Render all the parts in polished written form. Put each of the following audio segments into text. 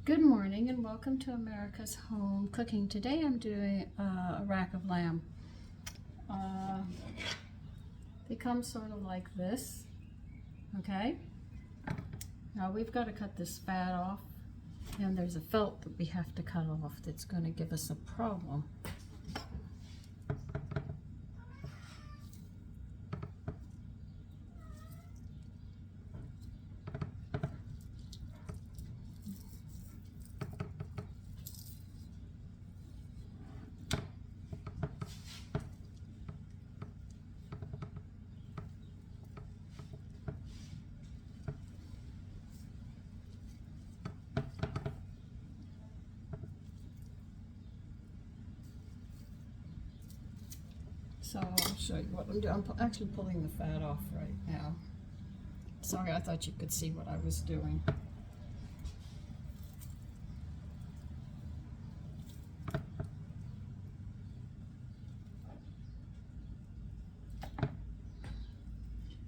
Good morning and welcome to America's Home Cooking. Today I'm doing a rack of lamb. They come sort of like this, okay? Now we've got to cut this fat off, and there's a felt that we have to cut off that's going to give us a problem. So I'll show you what I'm doing. I'm actually pulling the fat off right now. Sorry, I thought you could see what I was doing.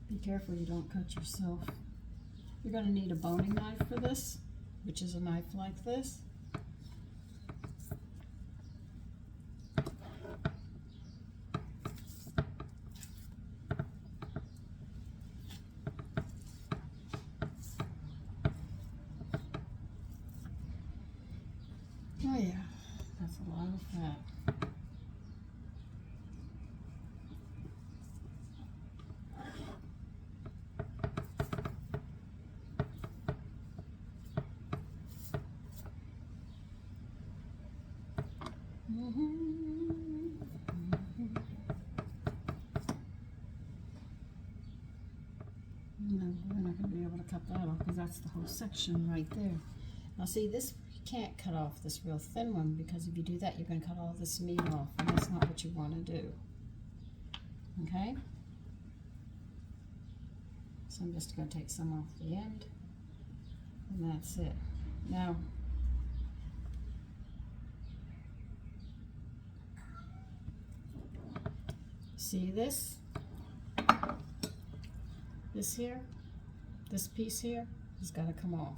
Be careful you don't cut yourself. You're going to need a boning knife for this, which is a knife like this. Oh yeah, that's a lot of fat. No, we're not going to be able to cut that off because that's the whole section right there. Now see, this you can't cut off this real thin one, because if you do that, you're going to cut all this meat off, and that's not what you want to do. Okay? So I'm just going to take some off the end, and that's it. Now, see this? This here, this piece here has got to come off.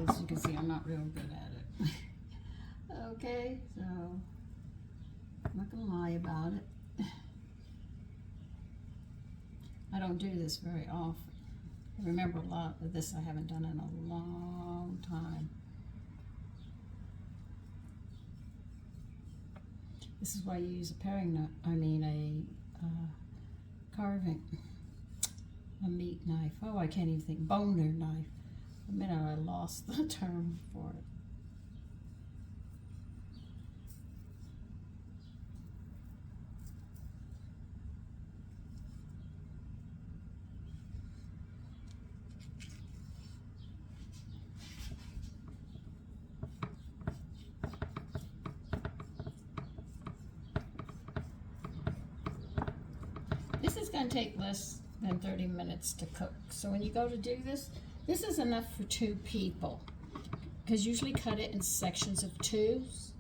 As you can see, I'm not real good at it. Okay, so I'm not going to lie about it. I don't do this very often. I remember a lot of this I haven't done in a long time. This is why you use a paring knife, carving, a meat knife. Oh, I can't even think, boner knife. A minute I lost the term for it. This is going to take less than 30 minutes to cook. So when you go to do this, this is enough for 2 people. Because usually cut it in sections of 2s,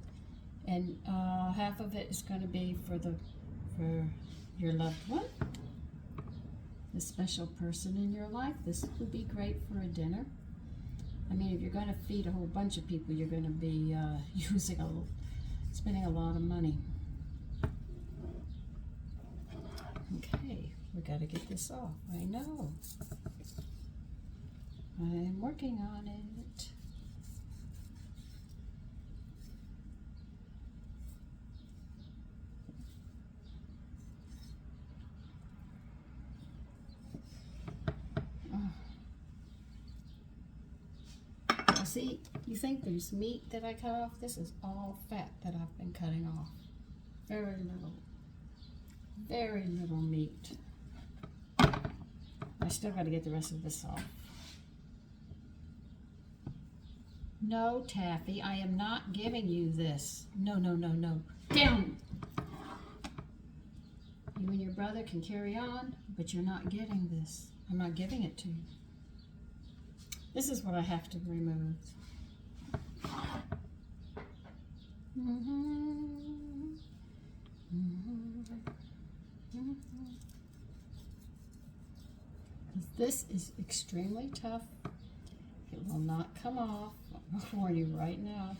and half of it is going to be for your loved one, the special person in your life. This would be great for a dinner. I mean, if you're going to feed a whole bunch of people, you're going to be spending a lot of money. Okay, we got to get this off. I know. I'm working on it. Now see, you think there's meat that I cut off? This is all fat that I've been cutting off. Very little meat. I still got to get the rest of this off. No, Taffy, I am not giving you this. No, no, no, no. Down! You and your brother can carry on, but you're not getting this. I'm not giving it to you. This is what I have to remove. This is extremely tough. It will not come off. I'll warn you right now.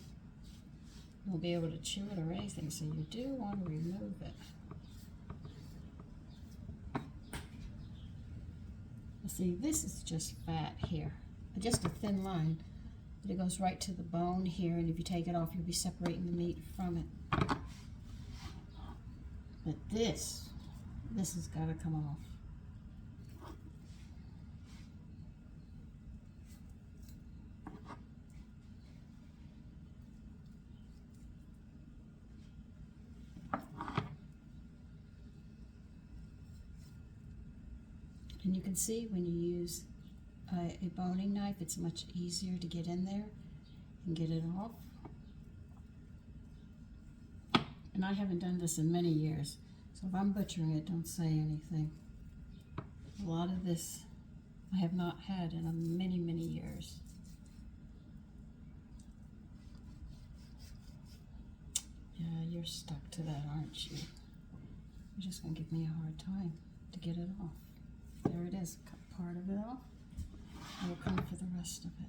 You won't be able to chew it or anything, so you do want to remove it. See, this is just fat here, just a thin line, but it goes right to the bone here, and if you take it off, you'll be separating the meat from it. But this has got to come off. And you can see when you use a boning knife, it's much easier to get in there and get it off. And I haven't done this in many years, so if I'm butchering it, don't say anything. A lot of this I have not had in many, many years. Yeah, you're stuck to that, aren't you? You're just going to give me a hard time to get it off. There it is, cut part of it off. I will come for the rest of it.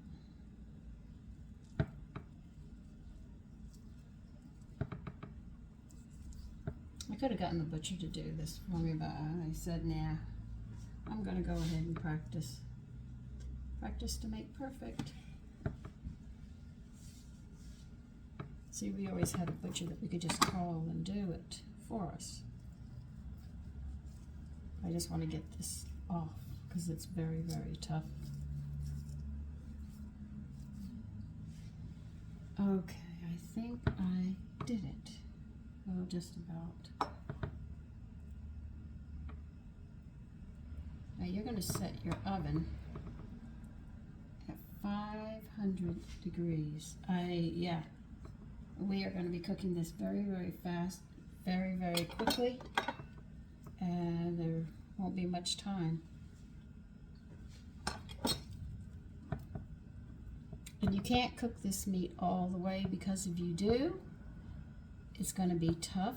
I could have gotten the butcher to do this for me, but I said, nah, I'm going to go ahead and practice. Practice to make perfect. See, we always had a butcher that we could just call and do it for us. I just want to get this off because it's very, very tough. Okay, I think I did it. Well, just about. Now you're going to set your oven at 500 degrees. Yeah, we are going to be cooking this very, very fast, very, very quickly, and there won't be much time. And you can't cook this meat all the way, because if you do, it's going to be tough.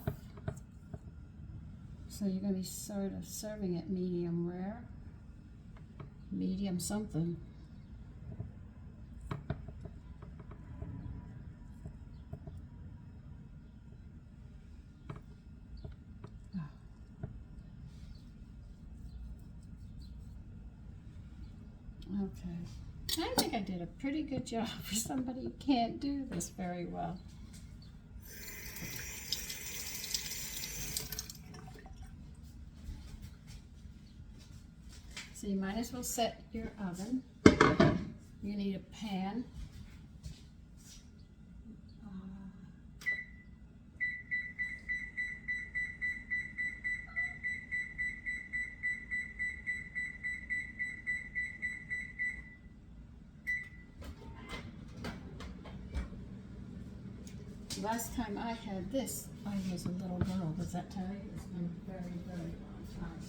So you're going to be sort of serving it medium rare, medium something. Okay, I think I did a pretty good job for somebody who can't do this very well. So you might as well set your oven. You need a pan. Last time I had this, I was a little girl. Does that tell you? It's been a very, very long time.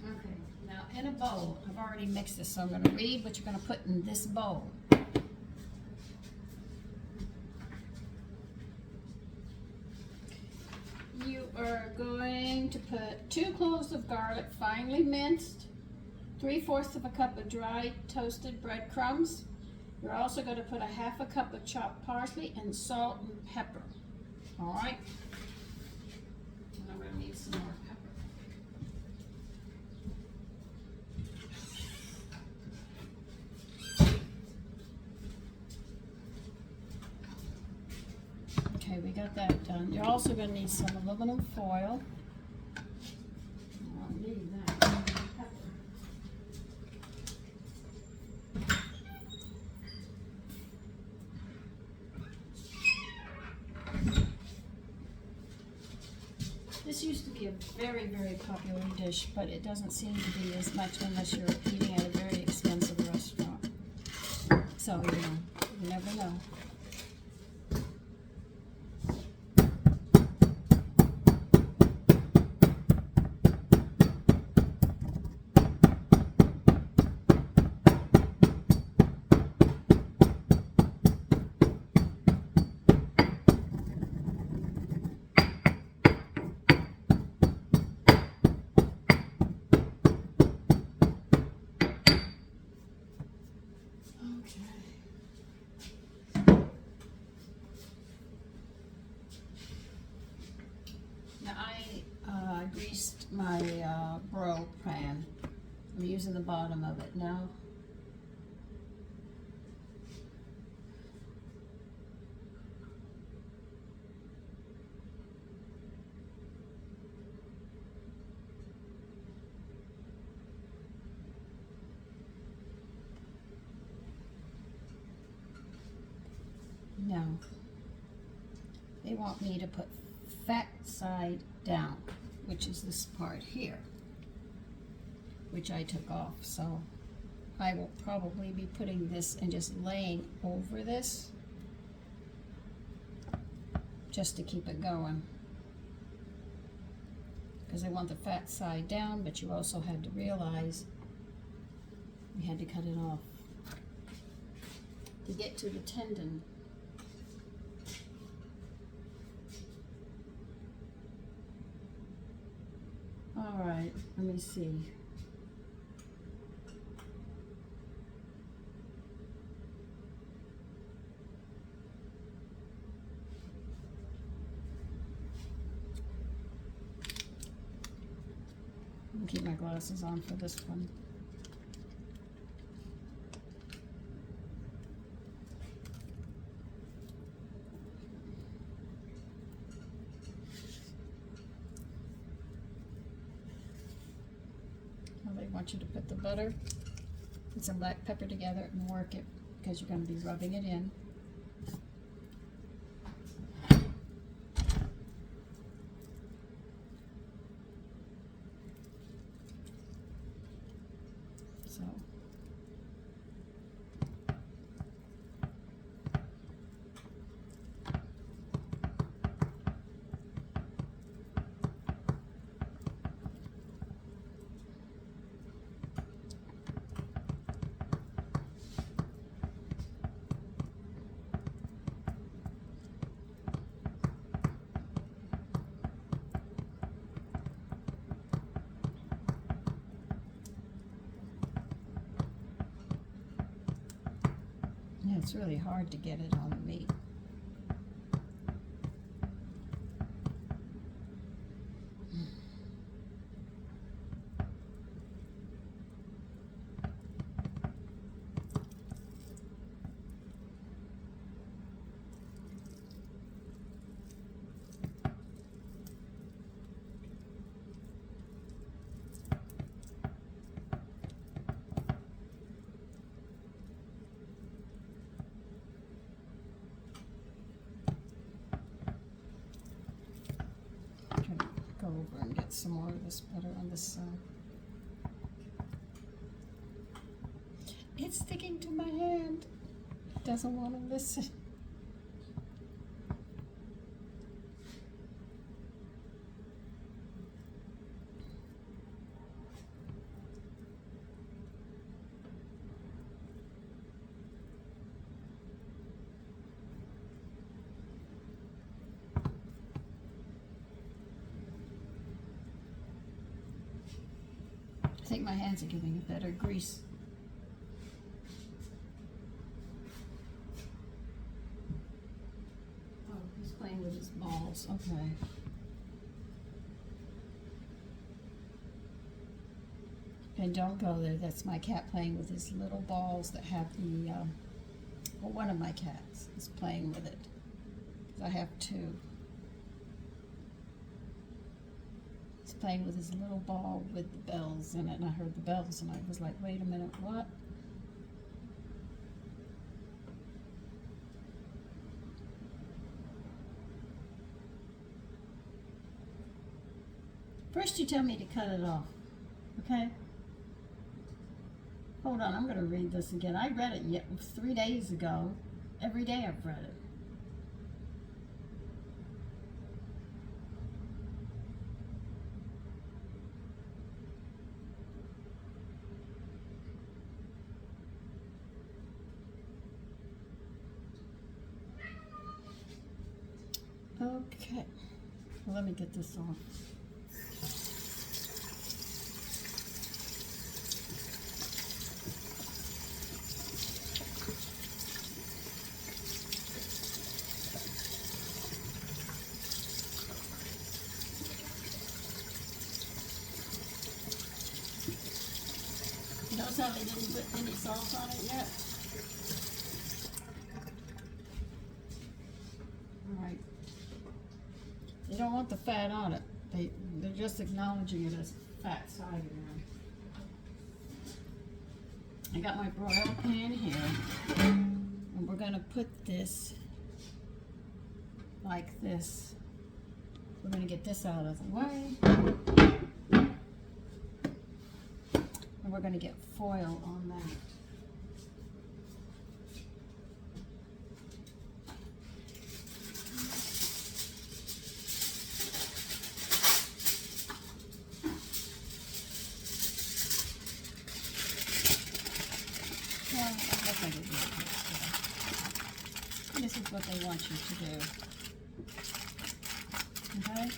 Okay, now in a bowl, I've already mixed this, so I'm going to read what you're going to put in this bowl. You are going to put 2 cloves of garlic, finely minced, 3/4 of a cup of dried toasted breadcrumbs. You're also going to put a 1/2 cup of chopped parsley and salt and pepper. All right? And I'm going to need some more pepper. Okay, we got that done. You're also going to need some aluminum foil. I'll need that. This used to be a very, very popular dish, but it doesn't seem to be as much unless you're eating at a very expensive restaurant. So, you never know. I'm using the bottom of it now. Now, they want me to put fat side down, which is this part here, which I took off. So I will probably be putting this and just laying over this just to keep it going. Because I want the fat side down, but you also had to realize we had to cut it off to get to the tendon. All right, let me see. I'll keep my glasses on for this one. They want you to put the butter and some black pepper together and work it because you're going to be rubbing it in. So yeah, it's really hard to get it on the meat. Go over and get some more of this butter on this side. It's sticking to my hand. It doesn't want to listen. I think my hands are giving a better grease. Oh, he's playing with his balls. Okay. And don't go there. That's my cat playing with his little balls that have the, well, one of my cats is playing with it. I have two. Playing with his little ball with the bells in it, and I heard the bells and I was like, wait a minute, what? First you tell me to cut it off, okay? Hold on, I'm going to read this again. I read it 3 days ago. Every day I've read it. Okay, well, let me get this off. Notice how they didn't put any salt on it yet? Alright. You don't want the fat on it. They're just acknowledging it as fat side of them. I got my broil pan here, and we're gonna put this like this. We're gonna get this out of the way. And we're gonna get foil on that. This is what they want you to do. Okay?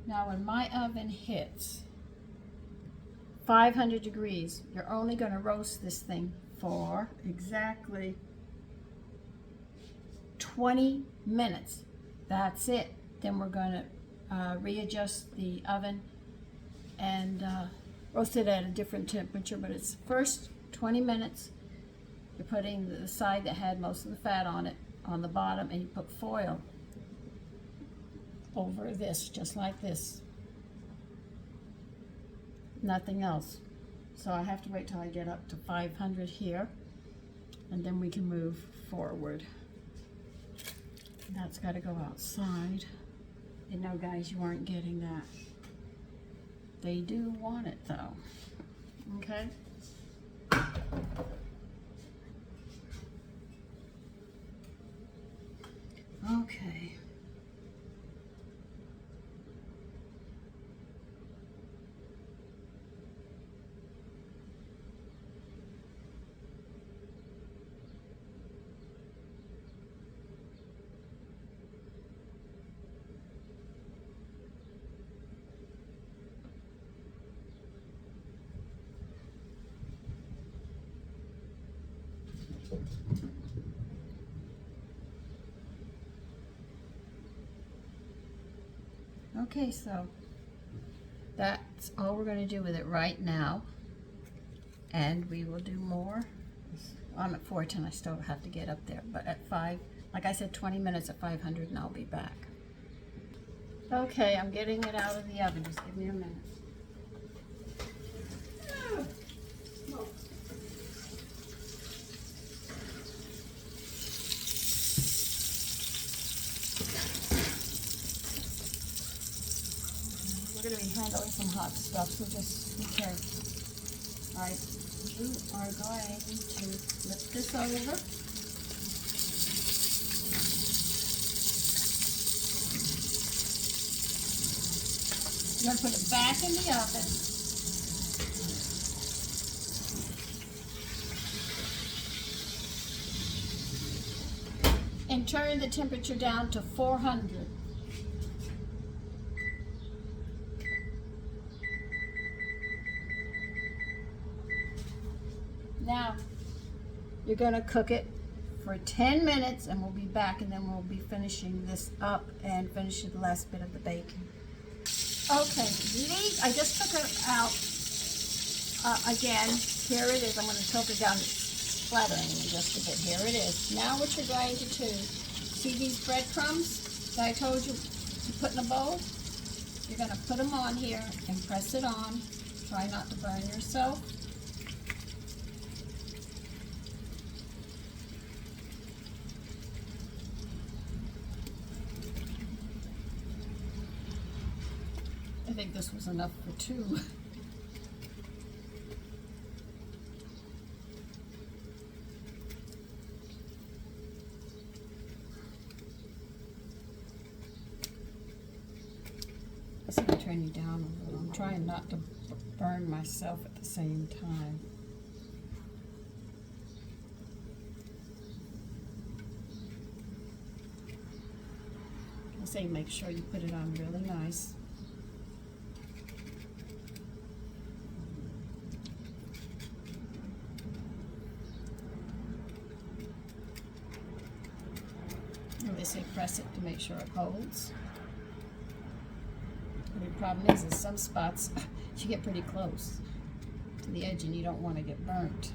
Now, when my oven hits 500 degrees, you're only going to roast this thing for exactly 20 minutes. That's it. Then we're going to readjust the oven and roast it at a different temperature, but it's first 20 minutes. You're putting the side that had most of the fat on it on the bottom, and you put foil over this, just like this. Nothing else. So I have to wait till I get up to 500 here, and then we can move forward. That's got to go outside. You know, guys, you aren't getting that. They do want it, though. Okay? Okay. Okay, so that's all we're going to do with it right now, and we will do more. I'm at 410. I still have to get up there, but at 5, like I said, 20 minutes at 500 and I'll be back. Okay, I'm getting it out of the oven. Just give me a minute. We're going to be handling some hot stuff, so just be careful. Alright, you are going to flip this over. You're going to put it back in the oven. And turn the temperature down to 400. Now, you're going to cook it for 10 minutes, and we'll be back, and then we'll be finishing this up and finishing the last bit of the bacon. Okay, I just took it out again. Here it is. I'm going to tilt it down. It's flattering me just a bit. Here it is. Now what you're going to do, see these breadcrumbs that I told you to put in a bowl? You're going to put them on here and press it on. Try not to burn yourself. I think this was enough for 2. Let's see if I turn you down a little. I'm trying not to burn myself at the same time. I say make sure you put it on really nice. they say press it to make sure it holds. The problem is some spots you get pretty close to the edge and you don't want to get burnt.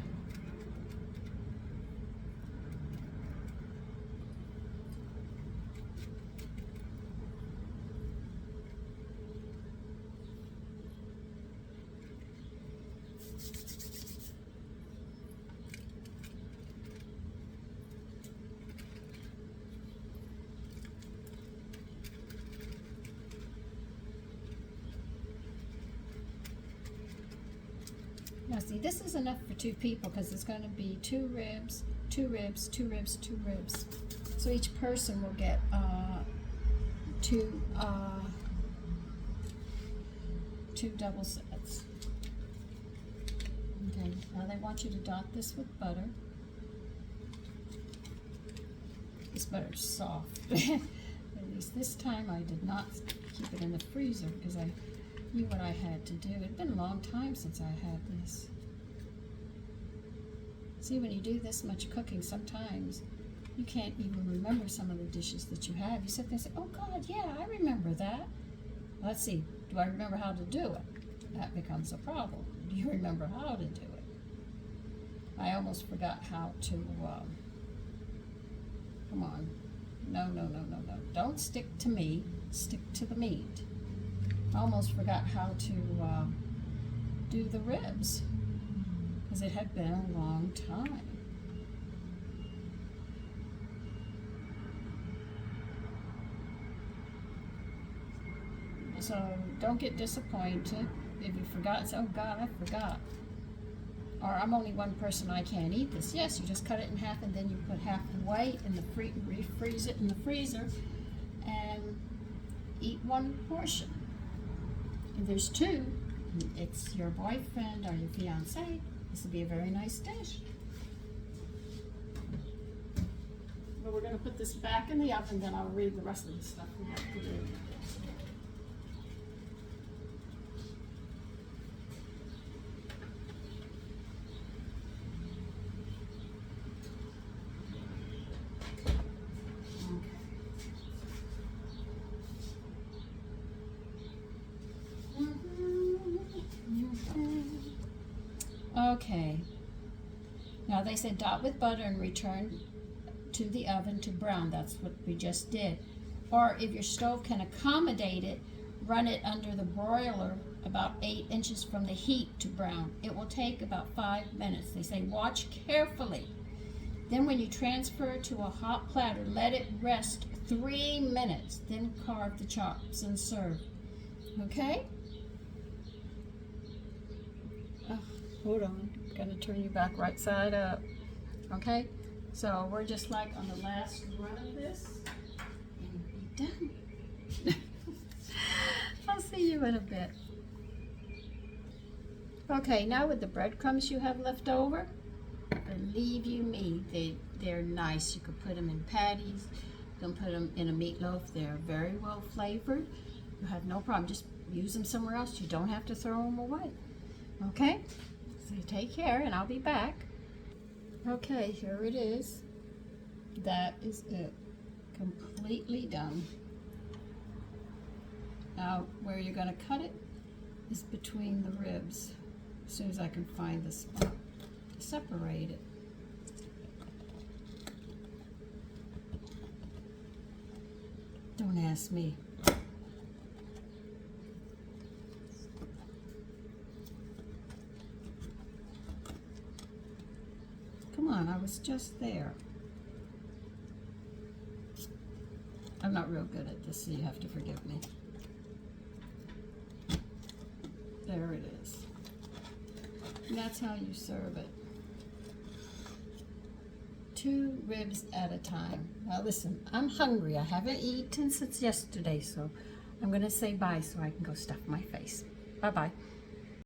Now see, this is enough for 2 people because it's going to be 2 ribs, 2 ribs, 2 ribs, 2 ribs. So each person will get 2 double sets. Okay, now they want you to dot this with butter. This butter's soft. At least this time I did not keep it in the freezer because I knew what I had to do. It had been a long time since I had this. See, when you do this much cooking, sometimes you can't even remember some of the dishes that you have. You sit there and say, oh God, yeah, I remember that. Let's see, do I remember how to do it? That becomes a problem. Do you remember how to do it? I almost forgot how to, come on. No. Don't stick to me, stick to the meat. I almost forgot how to do the ribs because it had been a long time. So don't get disappointed if you forgot. Say, oh God, I forgot. Or I'm only one person, I can't eat this. Yes, you just cut it in half and then you put half away in the refreeze it in the freezer and eat one portion. If there's 2, it's your boyfriend or your fiance, this will be a very nice dish. But we're going to put this back in the oven, then I'll read the rest of the stuff we have to do. Okay, now they said dot with butter and return to the oven to brown. That's what we just did. Or if your stove can accommodate it, run it under the broiler about 8 inches from the heat to brown. It will take about 5 minutes. They say watch carefully. Then when you transfer to a hot platter, let it rest 3 minutes. Then carve the chops and serve. Okay? Hold on, I'm gonna turn you back right side up. Okay, so we're just like on the last run of this, and we'll be done. I'll see you in a bit. Okay, now with the breadcrumbs you have left over, believe you me, they're nice. You could put them in patties, you can put them in a meatloaf. They're very well flavored. You have no problem. Just use them somewhere else. You don't have to throw them away. Okay? So take care and I'll be back. Okay, here it is. That is it. Completely done. Now where you're going to cut it is between the ribs. As soon as I can find the spot to separate it. Don't ask me. Come on, I was just there. I'm not real good at this, so you have to forgive me. There it is. And that's how you serve it. 2 ribs at a time. Now listen, I'm hungry. I haven't eaten since yesterday, so I'm gonna say bye so I can go stuff my face. Bye-bye.